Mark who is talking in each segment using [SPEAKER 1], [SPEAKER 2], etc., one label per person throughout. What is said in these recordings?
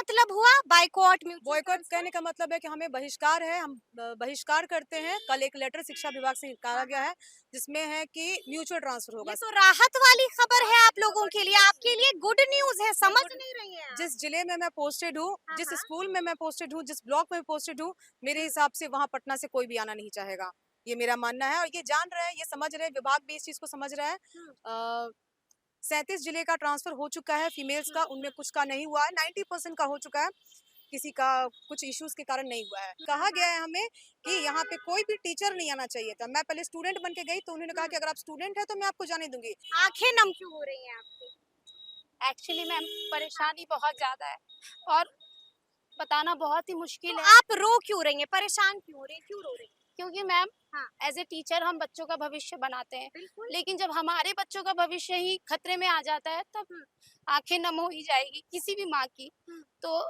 [SPEAKER 1] मतलब हुआ boycott mutual
[SPEAKER 2] boycott कहने का मतलब है कि हमें बहिष्कार है, हम बहिष्कार करते हैं। कल एक लेटर शिक्षा विभाग से निकाला गया है जिसमें है कि म्यूचुअल ट्रांसफर होगा।
[SPEAKER 1] ये तो राहत वाली खबर है आप लोगों के लिए, आपके लिए गुड न्यूज है, समझ नहीं रही हैं आप।
[SPEAKER 2] जिस जिले में मैं पोस्टेड हूँ,
[SPEAKER 1] हाँ,
[SPEAKER 2] जिस
[SPEAKER 1] हाँ।
[SPEAKER 2] स्कूल में मैं पोस्टेड हूँ, जिस ब्लॉक में पोस्टेड हूँ, मेरे हिसाब से वहाँ पटना से कोई भी आना नहीं चाहेगा। ये मेरा मानना है और ये जान रहे हैं, ये समझ रहे हैं, विभाग भी इस चीज को समझ रहा है। 37 जिले का ट्रांसफर हो चुका है फीमेल्स का, उनमें कुछ का नहीं हुआ है, 90% का हो चुका है, किसी का कुछ इश्यूज के कारण नहीं हुआ है। कहा गया है हमें कि यहाँ पे कोई भी टीचर नहीं आना चाहिए था। मैं पहले स्टूडेंट बन के गई तो उन्होंने कहा कि अगर आप स्टूडेंट है तो मैं आपको जाने दूंगी।
[SPEAKER 1] आंखें नम क्यों हो रही हैं आपकी?
[SPEAKER 3] एक्चुअली मैम परेशानी बहुत ज़्यादा है और बताना बहुत ही मुश्किल
[SPEAKER 1] तो
[SPEAKER 3] है
[SPEAKER 1] आप रो क्यों रही हैं, परेशान क्यों हो रही हैं, क्यों रो रही हैं?
[SPEAKER 3] क्योंकि मैम
[SPEAKER 1] हाँ।
[SPEAKER 3] एज ए टीचर हम बच्चों का भविष्य बनाते हैं,
[SPEAKER 1] बिल्कुल।
[SPEAKER 3] लेकिन जब हमारे बच्चों का भविष्य ही खतरे में आ जाता है तब आंखें नम हो ही जाएगी किसी भी माँ की। तो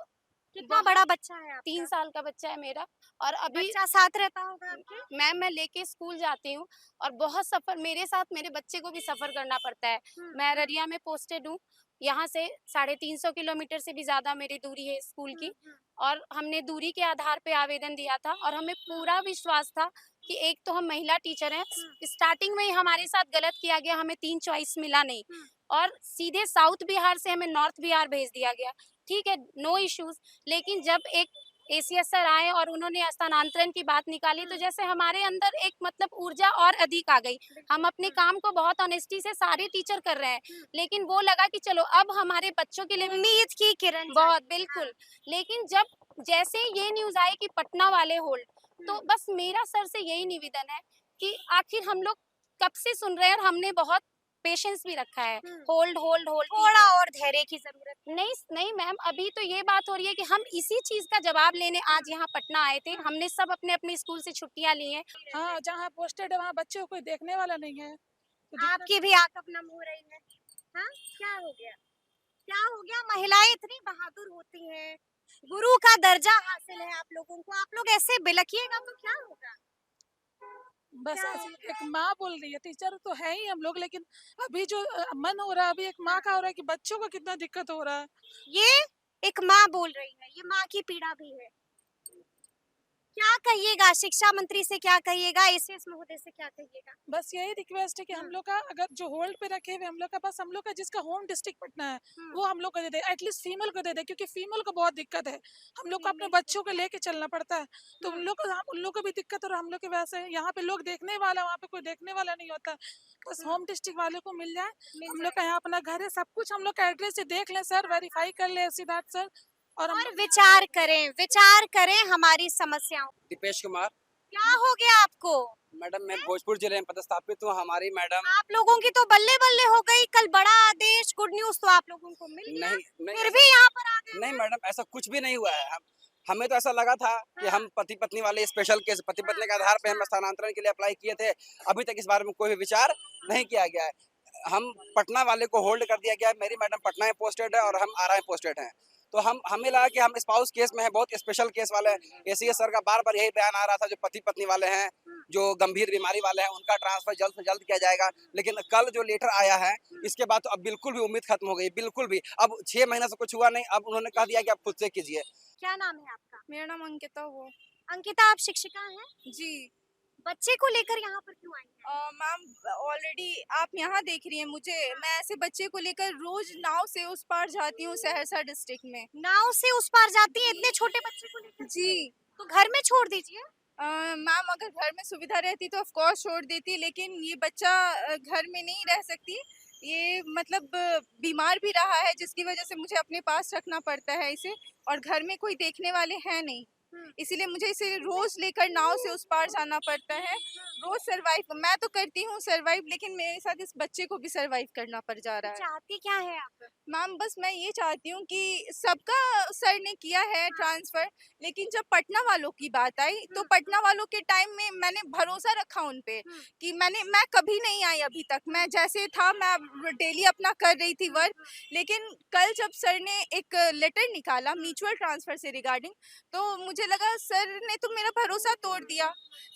[SPEAKER 1] कितना बड़ा बच्चा है आपका?
[SPEAKER 3] 3 साल का बच्चा है मेरा और अभी
[SPEAKER 1] बच्चा साथ रहता होगा आपके?
[SPEAKER 3] मैम मैं लेके स्कूल जाती हूँ और बहुत सफर मेरे साथ मेरे बच्चे को भी सफर करना पड़ता है। मैं अररिया में पोस्टेड हूँ, यहाँ से 350 किलोमीटर से भी ज्यादा मेरी दूरी है स्कूल की और हमने दूरी के आधार पे आवेदन दिया था और हमें पूरा विश्वास था कि एक तो हम महिला टीचर हैं, स्टार्टिंग में ही हमारे साथ गलत किया गया, हमें 3 चॉइस मिला नहीं और सीधे साउथ बिहार से हमें नॉर्थ बिहार भेज दिया गया। ठीक है, नो इश्यूज, लेकिन जब एक एसीएस सर आए और उन्होंने स्थानांतरण की बात निकाली तो जैसे हमारे अंदर एक मतलब ऊर्जा और अधिक आ गई। हम अपने काम को बहुत ऑनेस्टी से सारे टीचर कर रहे हैं, लेकिन वो लगा कि चलो अब हमारे बच्चों के लिए
[SPEAKER 1] उम्मीद की किरण
[SPEAKER 3] बहुत
[SPEAKER 1] जागी।
[SPEAKER 3] बिल्कुल। लेकिन जब जैसे ये न्यूज आई कि पटना वाले होल्ड, तो बस मेरा सर से यही निवेदन है कि आखिर हम लोग कब से सुन रहे हैं और हमने बहुत पेशेंस भी रखा है। होल्ड होल्ड होल्ड
[SPEAKER 1] थोड़ा और धैर्य की जरूरत है।
[SPEAKER 3] नहीं नहीं मैम, अभी तो ये बात हो रही है कि हम इसी चीज का जवाब लेने आज यहाँ पटना आए थे। हमने सब अपने अपने स्कूल से छुट्टियां ली हैं।
[SPEAKER 4] हाँ, जहाँ पोस्टेड है वहाँ बच्चों को कोई देखने वाला नहीं है तो दिक्कत
[SPEAKER 1] आपकी भी आंख अब नम हो रही है। हाँ, क्या हो गया? क्या हो गया? महिलाएं इतनी बहादुर होती हैं, गुरु का दर्जा हासिल है आप लोगों को, आप लोग ऐसे बिलकिएगा तो क्या होगा?
[SPEAKER 4] बस
[SPEAKER 1] क्या
[SPEAKER 4] ऐसे
[SPEAKER 1] हो गया?
[SPEAKER 4] एक माँ बोल रही है, टीचर तो है ही हम लोग, लेकिन अभी जो मन हो रहा है, अभी एक माँ का हो रहा है कि बच्चों को कितना दिक्कत हो रहा है।
[SPEAKER 1] ये एक माँ बोल रही है, ये माँ की पीड़ा भी है। क्या कहिएगा शिक्षा मंत्री से, क्या कहिएगा एसीएस महोदय से, क्या कहिएगा?
[SPEAKER 4] बस यही रिक्वेस्ट है कि हम लोग का अगर जो होल्ड पे रखे हुए हम लोग का, बस हम लोग का जिसका होम डिस्ट्रिक्ट पटना है वो हम लोग को दे दे, एटलीस्ट फीमेल को दे दे, क्योंकि फीमेल को बहुत दिक्कत है। हम लोग को अपने बच्चों को लेके चलना पड़ता है, तो उन लोग को भी दिक्कत और हम लोग के वैसे यहाँ पे लोग देखने वाला, वहाँ पे कोई देखने वाला नहीं होता। बस होम डिस्ट्रिक्ट वाले को मिल जाए, हम लोग का यहाँ अपना घर है, सब कुछ हम लोग का एड्रेस से देख लें सर, वेरीफाई कर ले सिद्धार्थ सर, और हम
[SPEAKER 1] और विचार करें हमारी समस्याओं।
[SPEAKER 5] दीपेश कुमार।
[SPEAKER 1] क्या हो गया आपको?
[SPEAKER 5] मैडम मैं भोजपुर जिले में पदस्थापित हूँ। हमारी मैडम
[SPEAKER 1] आप लोगों की तो बल्ले बल्ले हो गई, कल बड़ा आदेश, गुड न्यूज तो आप लोगों को मिल गया,
[SPEAKER 5] नहीं
[SPEAKER 1] फिर भी यहाँ पर आ गए।
[SPEAKER 5] नहीं मैडम, ऐसा कुछ भी नहीं हुआ है। हमें तो ऐसा लगा था कि हम पति पत्नी वाले स्पेशल केस, पति पत्नी के आधार पे हम स्थानांतरण के लिए अप्लाई किए थे। अभी तक इस बारे में कोई भी विचार नहीं किया गया है। हम पटना वाले को होल्ड कर दिया गया है। मेरी मैडम पटना में पोस्टेड है और हम आरा में पोस्टेड हैं। तो हमें लगा कि हम स्पाउस केस में है, बहुत स्पेशल केस वाले हैं। एसीएस सर का बार बार यही बयान आ रहा था, जो पति पत्नी वाले हैं, जो गंभीर बीमारी वाले हैं, उनका ट्रांसफर जल्द से जल्द किया जाएगा। लेकिन कल जो लेटर आया है, इसके बाद तो अब बिल्कुल भी उम्मीद खत्म हो गई, बिल्कुल भी। अब 6 महीने से कुछ हुआ नहीं, अब उन्होंने कह दिया कि आप खुद से कीजिए।
[SPEAKER 1] क्या नाम है आपका?
[SPEAKER 3] मेरा नाम अंकिता वो।
[SPEAKER 1] अंकिता, आप शिक्षिका हैं?
[SPEAKER 3] जी
[SPEAKER 1] बच्चे को लेकर यहाँ पर क्यों आई हैं?
[SPEAKER 3] मैम, ऑलरेडी आप यहाँ देख रही हैं मुझे, मैं ऐसे बच्चे को लेकर रोज नाव से उस पार जाती हूँ सहरसा डिस्ट्रिक्ट में।
[SPEAKER 1] नाव से उस पार जाती हैं इतने छोटे बच्चे को लेकर?
[SPEAKER 3] जी
[SPEAKER 1] तो घर में छोड़ दीजिए।
[SPEAKER 3] मैम, अगर घर में सुविधा रहती तो ऑफ कोर्स छोड़ देती, लेकिन ये बच्चा घर में नहीं रह सकती। ये मतलब बीमार भी रहा है, जिसकी वजह से मुझे अपने पास रखना पड़ता है इसे, और घर में कोई देखने वाले हैं नहीं, इसीलिए मुझे इसे रोज लेकर नाव से उस पार जाना पड़ता है। रोज सरवाइव मैं तो करती हूँ सरवाइव, लेकिन मेरे साथ इस बच्चे को भी सरवाइव करना पड़ जा रहा है।
[SPEAKER 1] चाहती क्या है आप?
[SPEAKER 3] मैम, बस मैं ये चाहती हूँ कि सबका सर ने किया है ट्रांसफर, लेकिन जब पटना वालों की बात आई तो पटना वालों के टाइम में मैंने भरोसा रखा उन पे कि मैं कभी नहीं आई अभी तक, मैं जैसे था मैं डेली अपना कर रही थी वर्क। लेकिन कल जब सर ने एक लेटर निकाला म्यूचुअल ट्रांसफर से रिगार्डिंग, तो मुझे
[SPEAKER 6] मुझे लगा सर ने तो मेरा भरोसा तोड़ दिया।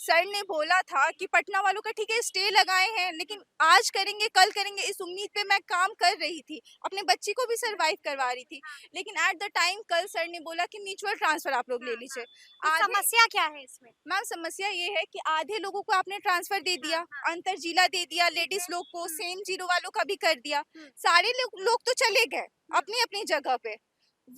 [SPEAKER 6] सर ने बोला था कि पटना वालों का ठीक है स्टे लगाए हैं, लेकिन आज करेंगे कल करेंगे इस उम्मीद पे मैं काम कर रही थी, अपने बच्ची को भी सर्वाइव करवा रही थी। लेकिन एट द टाइम कल सर ने बोला कि म्यूचुअल ट्रांसफर आप लोग ले लीजिए।
[SPEAKER 1] तो
[SPEAKER 6] आधे
[SPEAKER 1] समस्या क्या है इसमें?
[SPEAKER 6] मैम समस्या ये है कि आधे लोगों को आपने ट्रांसफर दे दिया, अंतर जिला दे दिया, लेडीज लोग को सेम जीरो वालों का भी कर दिया। सारे लोग तो चले गए अपनी अपनी जगह पे।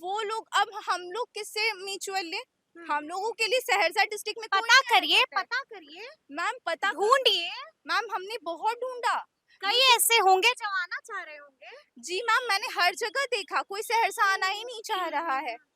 [SPEAKER 6] वो लोग अब हम लोग किससे म्यूचुअल ले? हम लोगों के लिए सहरसा डिस्ट्रिक्ट में कोई
[SPEAKER 1] पता
[SPEAKER 6] नहीं
[SPEAKER 1] करिए,
[SPEAKER 6] आता है।
[SPEAKER 1] पता करिए,
[SPEAKER 6] मैम पता
[SPEAKER 1] ढूंढिए।
[SPEAKER 6] मैम हमने बहुत ढूंढा।
[SPEAKER 1] कई ऐसे होंगे जो आना चाह रहे होंगे।
[SPEAKER 6] जी मैम मैंने हर जगह देखा, कोई सहरसा आना ही नहीं चाह रहा है।